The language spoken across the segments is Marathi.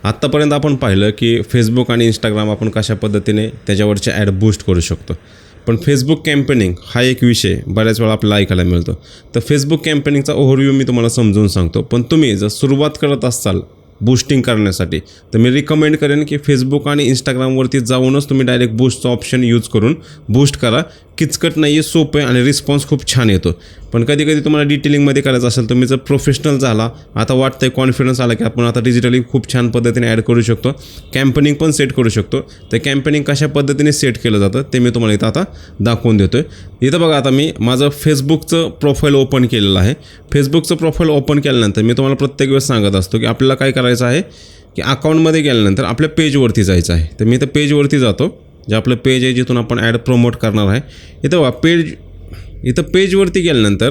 आत्तापर्यंत आपण पाहिलं की फेसबुक आणि इंस्टाग्राम आपण कशा पद्धतीने त्याच्यावरचे ॲड बूस्ट करू शकतो. पण फेसबुक कॅम्पेनिंग हा एक विषय बऱ्याच वेळा आपल्याला ऐकायला मिळतो. तर फेसबुक कॅम्पेनिंगचा ओव्हरव्ह्यू मी तुम्हाला समजून सांगतो. पण तुम्ही जर सुरुवात करत असाल बूस्टिंग करण्यासाठी तर मी रिकमेंड करेन की फेसबुक आणि इंस्टाग्रामवरती जाऊनच तुम्ही डायरेक्ट बूस्टचा ऑप्शन यूज करून बूस्ट करा. किचकट नाही आहे, सोपं आहे आणि रिस्पॉन्स खूप छान येतो. पण कधी कधी तुम्हाला डिटेलिंगमध्ये करायचं असेल, तुम्ही जर प्रोफेशनल झाला, आता वाटतं आहे कॉन्फिडन्स आला की आपण आता डिजिटली खूप छान पद्धतीने ॲड करू शकतो, कॅम्पेनिंग पण सेट करू शकतो. तर कॅम्पेनिंग कशा पद्धतीने सेट केलं जातं ते मी तुम्हाला इथं आता दाखवून देतो आहे. इथं बघा, आता मी माझं फेसबुकचं प्रोफाईल ओपन केलेलं आहे. फेसबुकचं प्रोफाईल ओपन केल्यानंतर मी तुम्हाला प्रत्येक वेळेस सांगत असतो की आपल्याला काय करायचं आहे की अकाउंटमध्ये गेल्यानंतर आपल्या पेजवरती जायचं आहे. तर मी इथं पेजवरती जातो, जे आपलं पेज आहे जिथून आपण ॲड प्रमोट करणार आहे. इथं बघा इथं पेजवरती गेल्यानंतर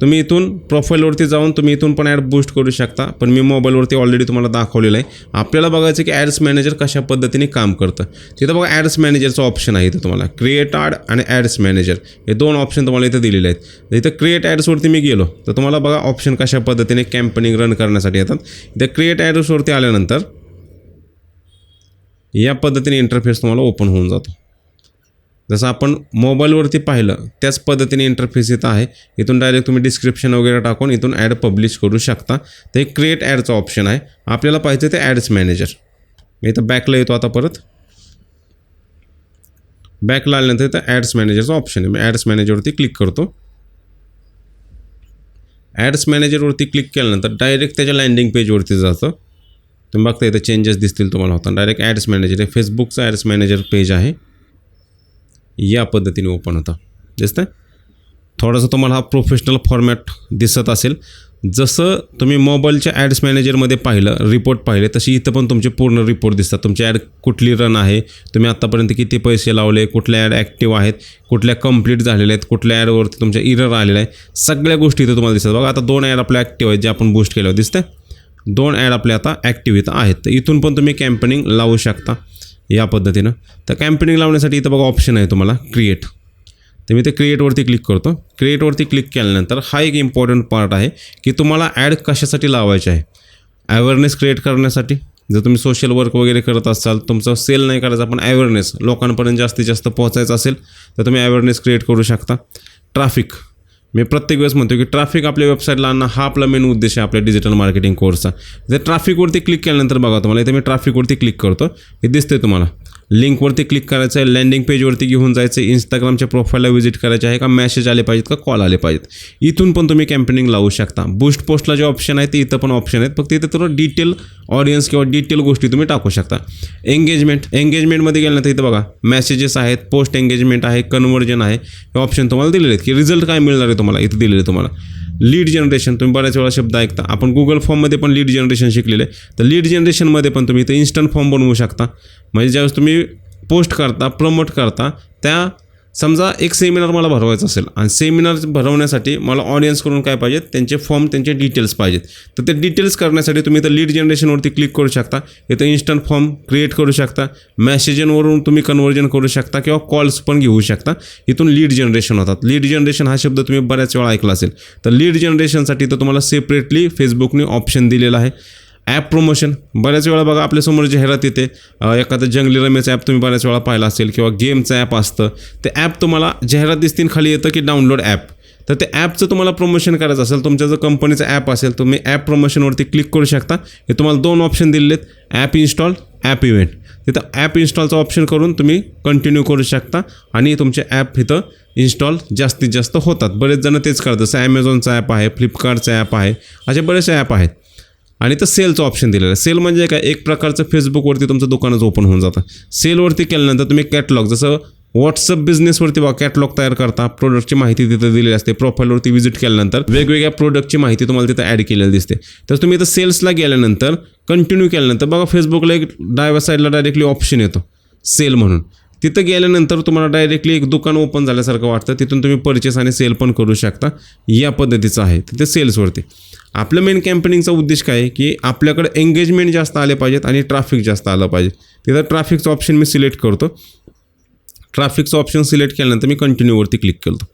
तुम्ही इथून प्रोफाईलवरती जाऊन तुम्ही इथून पण ॲड बूस्ट करू शकता. पण मी मोबाईलवरती ऑलरेडी तुम्हाला दाखवलेलं आहे. आपल्याला बघायचं की ॲड्स मॅनेजर कशा पद्धतीने काम करतं. तिथं बघा ॲड्स मॅनेजरचं ऑप्शन आहे. इथं तुम्हाला क्रिएट ॲड आणि ॲड्स मॅनेजर हे दोन ऑप्शन तुम्हाला इथं दिलेले आहेत. इथं क्रिएट ॲड्सवरती मी गेलो तर तुम्हाला बघा ऑप्शन कशा पद्धतीने कॅम्पेनिंग रन करण्यासाठी येतात. इथं क्रिएट ॲड्सवरती आल्यानंतर या पद्धतीने इंटरफेस तुम्हाला ओपन होऊन जातो. जसं आपण मोबाईलवरती पाहिलं त्याच पद्धतीने इंटरफेस इथं आहे. इथून डायरेक्ट तुम्ही डिस्क्रिप्शन वगैरे टाकून इथून ॲड पब्लिश करू शकता. तर एक क्रिएट ॲडचं ऑप्शन आहे. आपल्याला पाहिजे ते ॲड्स मॅनेजर. मी इथं बॅकला येतो. आता परत बॅकला आल्यानंतर इथं ॲड्स मॅनेजरचं ऑप्शन आहे. मी ॲड्स मॅनेजरवरती क्लिक करतो. ॲड्स मॅनेजरवरती क्लिक केल्यानंतर डायरेक्ट त्याच्या लँडिंग पेजवरती जातं. तुम्ही बघता इथं चेंजेस दिसतील तुम्हाला होता. डायरेक्ट ॲड्स मॅनेजर आहे. फेसबुकचं ॲड्स मॅनेजर पेज आहे. या पद्धतीने ओपन होतं. दिसतं थोडंसं तुम्हाला हा प्रोफेशनल फॉर्मॅट दिसत असेल. जसं तुम्ही मोबाईलच्या ॲड्स मॅनेजरमध्ये पाहिलं, रिपोर्ट पाहिले, तशी इथं पण तुमचे पूर्ण रिपोर्ट दिसतात. तुमची ॲड कुठली रन आहे, तुम्ही आत्तापर्यंत किती पैसे लावले, कुठल्या ॲड ॲक्टिव्ह आहेत, कुठल्या कंप्लीट झालेल्या आहेत, कुठल्या ॲडवरती तुमच्या इरर आलेला आहे, सगळ्या गोष्टी इथं तुम्हाला दिसतात. बघा आता 2 ॲड आपल्या ॲक्टिव्ह आहेत जे आपण बूस्ट केलं. दिसतं 2 ॲड आपल्या आता ॲक्टिव्ह इथं आहेत. तर इथून पण तुम्ही कॅम्पेनिंग लावू शकता या पद्धतीनं. तर कॅम्पेनिंग लावण्यासाठी इथं बघा ऑप्शन आहे तुम्हाला क्रिएट. तर मी ते क्रिएटवरती क्लिक करतो. क्रिएटवरती क्लिक केल्यानंतर हा एक इम्पॉर्टंट पार्ट आहे की तुम्हाला ॲड कशासाठी लावायचे आहे. अवेअरनेस क्रिएट करण्यासाठी. जर तुम्ही सोशल वर्क वगैरे करत असाल, तुमचं सेल नाही करायचं पण अवेअरनेस लोकांपर्यंत जास्तीत जास्त पोहोचायचं असेल तर तुम्ही अवेअरनेस क्रिएट करू शकता. ट्रॅफिक, मी प्रत्येक वेळेस म्हणतो की ट्रॅफिक आपल्या वेबसाईटला आणणं हा आपला मेन उद्देश आहे आपल्या डिजिटल मार्केटिंग कोर्सचा. जर ट्रॅफिकवरती क्लिक केल्यानंतर बघा तुम्हाला इथे मी ट्रॅफिकवरती क्लिक करतो. हे दिसते तुम्हाला. लिंकवरती क्लिक करायचं आहे, लँडिंग पेजवरती घेऊन जायचं आहे, इंस्टाग्रामच्या प्रोफाईलला व्हिजिट करायचे आहे का मेसेज आले पाहिजेत का कॉल आले पाहिजेत. इथून पण तुम्ही कॅम्पेनिंग लावू शकता. बूस्ट पोस्टला जे ऑप्शन आहे ते इथं पण ऑप्शन आहेत. फक्त इथं थोडं डिटेल ऑडियन्स किंवा डिटेल गोष्टी तुम्ही टाकू शकता. एंगेजमेंटमध्ये गेल्यानंतर इथं बघा मेसेजेस आहेत, पोस्ट एंगेजमेंट आहे, कन्वर्जन आहे, हे ऑप्शन तुम्हाला दिलेले आहेत की रिझल्ट काय मिळणार आहे तुम्हाला. इथं दिलेलं आहे तुम्हाला. लीड जनरेशन, तुम्ही बऱ्याच वेळा शब्द ऐकता. आपण गुगल फॉर्ममध्ये पण लीड जनरेशन शिकलेलं आहे. तर लीड जनरेशनमध्ये पण तुम्ही इथं इन्स्टंट फॉर्म बनवू शकता. म्हणजे ज्यावेळेस तुम्ही पोस्ट करता, प्रमोट करता, त्या समजा एक सेमिनार मला भरवायचं असेल आणि सेमिनार भरवण्यासाठी मला ऑडियन्सकडून काय पाहिजेत, त्यांचे फॉर्म, त्यांचे डिटेल्स पाहिजेत. तर ते डिटेल्स करण्यासाठी तुम्ही इथं लीड जनरेशनवरती क्लिक करू शकता. इथं इन्स्टंट फॉर्म क्रिएट करू शकता. मेसेजवरून तुम्ही कन्वर्जन करू शकता किंवा कॉल्स पण घेऊ शकता. इथून लीड जनरेशन होतात. लीड जनरेशन हा शब्द तुम्ही बऱ्याच वेळा ऐकला असेल. तर लीड जनरेशनसाठी तर तुम्हाला सेपरेटली फेसबुकने ऑप्शन दिलेला आहे. ॲप प्रमोशन, बऱ्याच वेळा बघा आपल्यासमोर जाहिरात येते. एखादं जंगली रमेचं ॲप तुम्ही बऱ्याच वेळा पाहिलं असेल किंवा गेमचं ॲप असतं. ते ॲप तुम्हाला जाहिरात दिसतील, खाली येतं की डाउनलोड ॲप. तर ते ॲपचं तुम्हाला प्रमोशन करायचं असेल, तुमच्या जर कंपनीचं ॲप असेल, तुम्ही ॲप प्रमोशनवरती क्लिक करू शकता. हे तुम्हाला 2 ऑप्शन दिलेले आहेत, ॲप इन्स्टॉल, ॲप इव्हेंट. तिथं ॲप इन्स्टॉलचा ऑप्शन करून तुम्ही कंटिन्यू करू शकता आणि तुमचे ॲप इथं इन्स्टॉल जास्तीत जास्त होतात. बरेच जण तेच करतात. जसं ॲमेझॉनचं ॲप आहे, फ्लिपकार्टचं ॲप आहे, असे बरेचसे ॲप आहेत. आणि तर सेलचं ऑप्शन दिलेलं आहे. सेल म्हणजे काय, एक प्रकारचं फेसबुकवरती तुमचं दुकानच ओपन होऊन जातं. सेलवरती केल्यानंतर तुम्ही कॅटलॉग, जसं व्हॉट्सअप बिझनेसवरती बघा कॅटलॉग तयार करता, प्रोडक्टची माहिती तिथं दिलेली असते. प्रोफाईलवरती व्हिजिट केल्यानंतर वेगवेगळ्या प्रोडक्टची माहिती तुम्हाला तिथं ॲड केलेली दिसते. तर तुम्ही इथं सेल्सला गेल्यानंतर कंटिन्यू केल्यानंतर बघा फेसबुकला एक डाव्या साईडला डायरेक्टली ऑप्शन येतो सेल म्हणून. तिथं गेल्यानंतर तुम्हाला डायरेक्टली एक दुकान ओपन झाल्यासारखं वाटतं. तिथून तुम्ही परचेस आणि सेल पण करू शकता. या पद्धतीचं आहे तिथे सेल्सवरती. आपलं मेन कॅम्पेनिंगचा उद्देश काय आहे की आपल्याकडे एंगेजमेंट जास्त आले पाहिजेत आणि ट्रॅफिक जास्त आलं पाहिजे. तिथं ट्रॅफिकचं ऑप्शन मी सिलेक्ट करतो. ट्रॅफिकचं ऑप्शन सिलेक्ट केल्यानंतर मी कंटिन्यूवरती क्लिक करतो.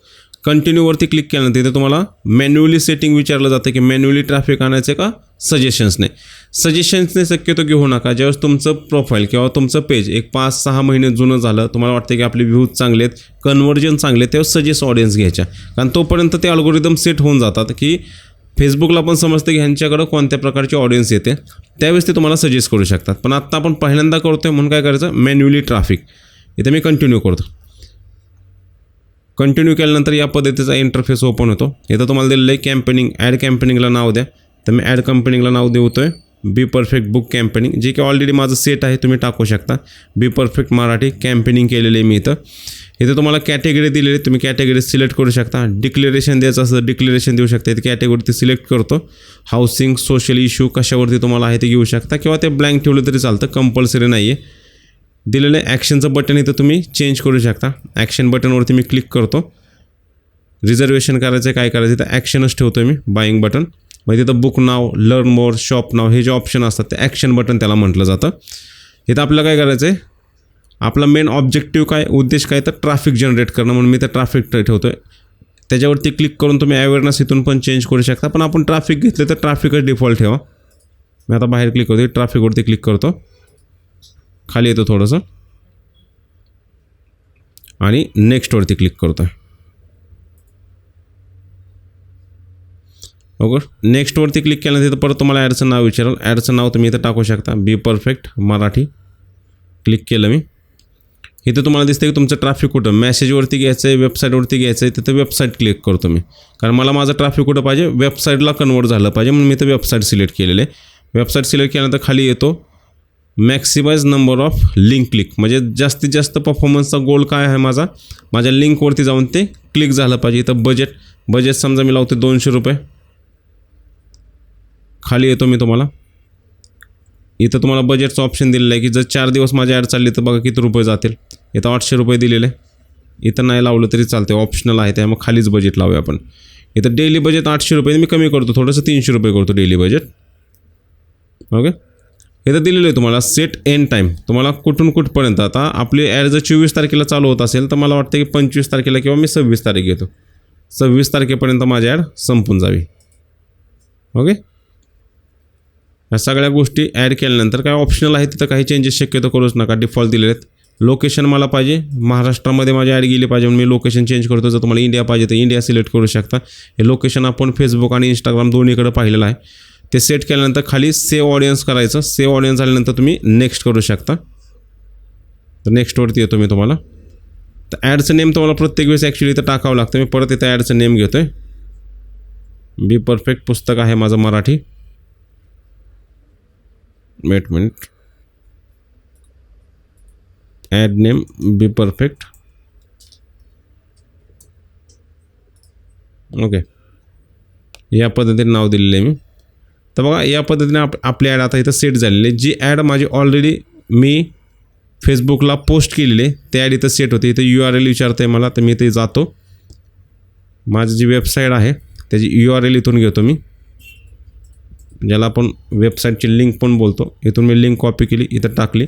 कंटिन्यूवरती क्लिक केल्यानंतर इथे तुम्हाला मॅन्युअली सेटिंग विचारलं जातं की मॅन्युअली ट्रॅफिक आणायचं का सजेशन्सने. सजेशन्सने शक्यतो घेऊ नका. ज्यावेळेस तुमचं प्रोफाईल किंवा तुमचं पेज एक 5-6 महिने जुनं झालं, तुम्हाला वाटतं की आपले व्ह्यूज चांगले आहेत, कन्व्हर्जन चांगले आहेत, तेव्हा सजेस्ट ऑडियन्स घ्यायच्या. कारण तोपर्यंत ते अल्गोरिदम सेट होऊन जातात की फेसबुकला पण समजतं की ह्यांच्याकडं कोणत्या प्रकारची ऑडियन्स येते, त्यावेळेस ते तुम्हाला सजेस्ट करू शकतात. पण आत्ता आपण पहिल्यांदा करतो आहे म्हणून काय करायचं, मॅन्युअली ट्रॅफिक. इथे मी कंटिन्यू करतो. कंटिन्यू केल्यानंतर या पद्धतीचा इंटरफेस ओपन होतो. इथं तुम्हाला दिलेलं आहे कॅम्पेनिंग, ॲड कॅम्पेनिंगला नाव द्या. तर मी ॲड कंपनीला नाव देतो आहे बी परफेक्ट बुक कॅम्पेनिंग, जे की ऑलरेडी माझं सेट आहे, तुम्ही टाकू शकता. बी परफेक्ट मराठी कॅम्पेनिंग केलेले आहे मी इथं. इथे तुम्हाला कॅटेगरी दिलेली, तुम्ही कॅटेगरी सिलेक्ट करू शकता. डिक्लेरेशन द्यायचं असं डिक्लेरेशन देऊ शकता. इथे कॅटेगरी ते सिलेक्ट करतो. हाऊसिंग, सोशल इश्यू कशावरती तुम्हाला आहे ते घेऊ शकता किंवा ते ब्लँक ठेवलं तरी चालतं, कंपल्सरी नाही आहे. दिलेलं आहे ॲक्शनचं बटन इथं तुम्ही चेंज करू शकता. ॲक्शन बटनवरती मी क्लिक करतो. रिझर्वेशन करायचं आहे, काय करायचं तर ॲक्शनच ठेवतो मी, बाईंग बटन. मग तिथं बुक नाव, लर्न मोर, शॉप नाव हे जे ऑप्शन असतात ते ॲक्शन बटन त्याला म्हटलं जातं. इथं आपल्याला काय करायचं आहे, आपला मेन ऑब्जेक्टिव्ह काय, उद्देश काय तर ट्रॅफिक जनरेट करणं, म्हणून मी तर ट्रॅफिक ठेवतो आहे. त्याच्यावरती क्लिक करून तुम्ही अवेअरनेस इथून पण चेंज करू शकता. पण आपण ट्रॅफिक घेतले तर ट्रॅफिकच डिफॉल्ट ठेवा. मी आता बाहेर क्लिक करतो, ट्रॅफिकवरती क्लिक करतो, खाली येतो थोडंसं आणि नेक्स्टवरती क्लिक करतो. ओके, नेक्स्टवरती क्लिक केल्यानंतर तिथं परत तुम्हाला ॲडचं नाव विचारेल. ॲडचं नाव तुम्ही इथं टाकू शकता, बी परफेक्ट मराठी. क्लिक केलं मी. इथं तुम्हाला दिसतं की तुमचं ट्रॅफिक कुठं, मेसेजवरती घ्यायचं आहे, वेबसाईटवरती घ्यायचं आहे. तिथं वेबसाईट क्लिक करतो मी, कारण मला माझं ट्रॅफिक कुठं पाहिजे, वेबसाईटला कन्वर्ट झालं पाहिजे, म्हणून मी इथं वेबसाईट सिलेक्ट केलेलं आहे. वेबसाईट सिलेक्ट केल्यानंतर खाली येतो maximise number of link click, म्हणजे जास्तीत जास्त परफॉर्मन्सचा गोल काय आहे माझा, माझ्या लिंकवरती जाऊन ते क्लिक झालं पाहिजे. इथं बजेट समजा मी लावते 200 रुपये. खाली येतो मी तुम्हाला, इथं तुम्हाला बजेटचं ऑप्शन दिलेलं आहे की जर 4 दिवस माझी ॲड चालली तर बघा किती रुपये जातील. इथं 800 रुपये दिलेले. इथं नाही लावलं तरी चालते, ऑप्शनल आहे, त्यामुळे खालीच बजेट लावूया आपण. इथं डेली बजेट 800 रुपये मी कमी करतो, थोडंसं 300 रुपये करतो डेली बजेट. ओके, इथं दिलेलं आहे तुम्हाला सेट एंड टाईम, तुम्हाला कुठून कुठपर्यंत. आता आपली ॲड जर 24 तारखेला चालू होत असेल तर मला वाटतं की 25 तारखेला किंवा मी 26 तारीख घेतो, 26 तारखेपर्यंत माझी ॲड संपून जावी. ओके, ह्या सगळ्या गोष्टी ॲड केल्यानंतर काय ऑप्शनल आहे, तिथं काही चेंजेस शक्यतो करूच नका, डिफॉल्ट दिलेले आहेत. लोकेशन मला पाहिजे महाराष्ट्रामध्ये माझी ॲड गेली पाहिजे, म्हणून मी लोकेशन चेंज करतो. जर तुम्हाला इंडिया पाहिजे तर इंडिया सिलेक्ट करू शकता. हे लोकेशन आपण फेसबुक आणि इंस्टाग्राम दोन्हीकडे पाहिलेलं आहे. ते सेट केल्यानंतर खाली सेव्ह ऑडियन्स करायचं. सेव्ह ऑडियन्स झाल्यानंतर तुम्ही नेक्स्ट करू शकता. तर नेक्स्टवरती येतो मी तुम्हाला. तर ॲडचं नेम तुम्हाला प्रत्येक वेळेस ॲक्च्युली इथं टाकावं लागतं. मी परत इथं ॲडचं नेम घेतो आहे, बी परफेक्ट पुस्तक आहे माझं मराठी. Wait minute, add name B perfect. Okay, या पद्धतीने नाव दिलेलं आहे मी. तर बघा या पद्धतीने आपली ॲड आता इथं सेट झालेली आहे. जी ॲड माझी ऑलरेडी मी फेसबुकला पोस्ट केलेली आहे ते ॲड इथं सेट होते. इथं URL विचारतं आहे मला, तर मी इथे जातो. माझी जी वेबसाईट आहे त्याची URL इथून घेतो मी, ज्याला आपण वेबसाईटची लिंक पण बोलतो. इथून मी लिंक कॉपी केली, इथं टाकली.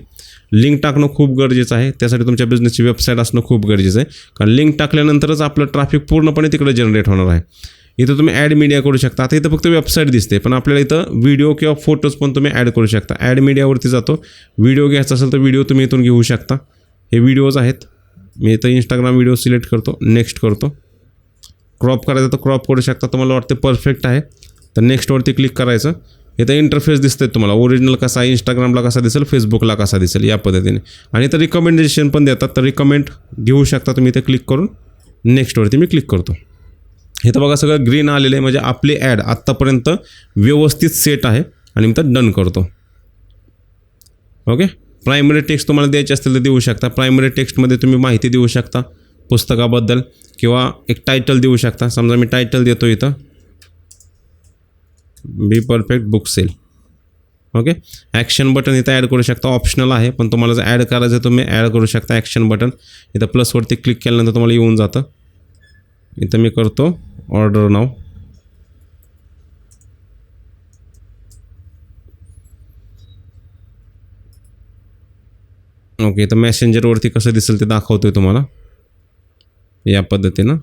लिंक टाकणं खूप गरजेचं आहे, त्यासाठी तुमच्या बिझनेसची वेबसाईट असणं खूप गरजेचं आहे, कारण लिंक टाकल्यानंतरच आपलं ट्रॅफिक पूर्णपणे तिकडे जनरेट होणार आहे. इथं तुम्ही ॲड मीडिया करू शकता. आता इथं फक्त वेबसाईट दिसते, पण आपल्याला इथं व्हिडिओ किंवा फोटोज पण तुम्ही ॲड करू शकता. ॲड मीडियावरती जातो, व्हिडिओ घ्यायचा असेल तर व्हिडिओ तुम्ही इथून घेऊ शकता. हे व्हिडिओज आहेत. मी इथं इंस्टाग्राम व्हिडिओ सिलेक्ट करतो, नेक्स्ट करतो. क्रॉप करायचं तर क्रॉप करू शकता, तुम्हाला वाटते परफेक्ट आहे तर नेक्स्टवरती क्लिक करायचं. इथं इंटरफेस दिसतंय तुम्हाला, ओरिजिनल कसा आहे, इंस्टाग्रामला कसा दिसेल, फेसबुकला कसा दिसेल, या पद्धतीने. आणि इथं रिकमेंडेशन पण देतात, तर रिकमेंड घेऊ शकता तुम्ही. इथे क्लिक करून नेक्स्टवरती मी क्लिक करतो. इथं बघा सगळं ग्रीन आलेलं आहे, म्हणजे आपली ॲड आत्तापर्यंत व्यवस्थित सेट आहे. आणि मी तर डन करतो. ओके, प्रायमरी टेक्स्ट तुम्हाला द्यायचे असतील तर देऊ शकता. प्रायमरी टेक्स्टमध्ये तुम्ही माहिती देऊ शकता पुस्तकाबद्दल किंवा एक टायटल देऊ शकता. समजा मी टायटल देतो इथं B perfect book sell. Okay, action button इथं ॲड करू शकता, ऑप्शनल आहे, पण तुम्हाला जर ॲड करायचं तुम्ही ॲड करू शकता. ॲक्शन बटन इथं प्लसवरती क्लिक केल्यानंतर तुम्हाला येऊन जातं. इथं मी करतो ऑर्डर नाव. ओके, इथं मेसेंजरवरती कसं दिसेल ते दाखवतोय तुम्हाला या पद्धतीनं.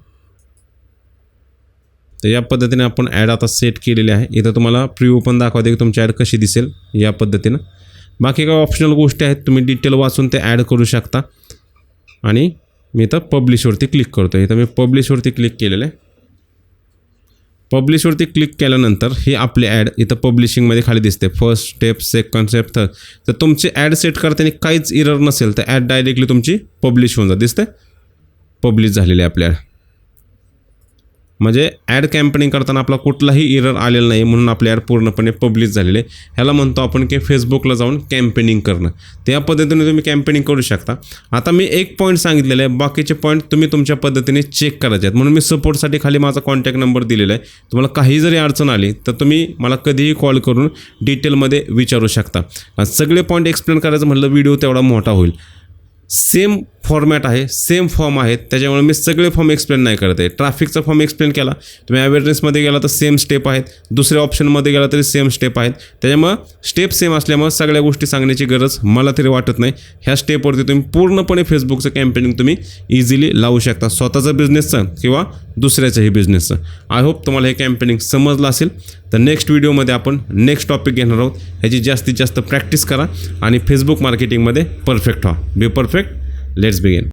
तर या पद्धतीने आपण ॲड आता सेट केलेली आहे. इथं तुम्हाला प्रिव्ह्यू पण दाखवते की तुमची ॲड कशी दिसेल या पद्धतीनं. बाकी काही ऑप्शनल गोष्टी आहेत, तुम्ही डिटेल वाचून ते ॲड करू शकता. आणि मी इथं पब्लिशवरती क्लिक करतो. इथं मी पब्लिशवरती क्लिक केलेलं आहे. पब्लिशवरती क्लिक केल्यानंतर ही आपली ॲड इथं पब्लिशिंगमध्ये खाली दिसते. First step, second step, third. तर तुमची ॲड सेट करताना काहीच एरर नसेल तर ॲड डायरेक्टली तुमची पब्लिश होऊन जाते. दिसते पब्लिश झालेली आहे आपली ॲड. म्हणजे ॲड कॅम्पेनिंग करताना आपला कुठलाही एरर आलेला नाही म्हणून आपली ॲड पूर्णपणे पब्लिश झालेली आहे. ह्याला म्हणतो आपण की फेसबुकला जाऊन कॅम्पेनिंग करणं. त्या पद्धतीने तुम्ही कॅम्पेनिंग करू शकता. आता मी एक पॉईंट सांगितलेलं आहे, बाकीचे पॉईंट तुम्ही तुमच्या पद्धतीने चेक करायचे आहेत. म्हणून मी सपोर्टसाठी खाली माझा कॉन्टॅक्ट नंबर दिलेला आहे. तुम्हाला काही जरी अडचण आली तर तुम्ही मला कधीही कॉल करून डिटेलमध्ये विचारू शकता. सगळे पॉईंट एक्सप्लेन करायचं म्हटलं व्हिडिओ तेवढा मोठा होईल. सेम फॉर्मॅट आहे, सेम फॉर्म आहेत, त्याच्यामुळे मी सगळे फॉर्म एक्सप्लेन नाही करत आहे. ट्रॅफिकचा फॉर्म एक्सप्लेन केला, तुम्ही अवेअरनेसमध्ये गेला तर सेम स्टेप आहेत, दुसऱ्या ऑप्शनमध्ये गेला तरी सेम स्टेप आहेत. त्याच्यामुळं स्टेप सेम असल्यामुळे सगळ्या गोष्टी सांगण्याची गरज मला तरी वाटत नाही. ह्या स्टेपवरती तुम्ही पूर्णपणे फेसबुकचं कॅम्पेनिंग तुम्ही इझिली लावू शकता, स्वतःचं बिझनेसचं किंवा दुसऱ्याच्याही बिझनेसचं. आय होप तुम्हाला हे कॅम्पेनिंग समजलं असेल. तर नेक्स्ट व्हिडिओमध्ये आपण नेक्स्ट टॉपिक घेणार आहोत. ह्याची जास्तीत जास्त प्रॅक्टिस करा आणि फेसबुक मार्केटिंगमध्ये परफेक्ट व्हा. Be perfect. Let's begin.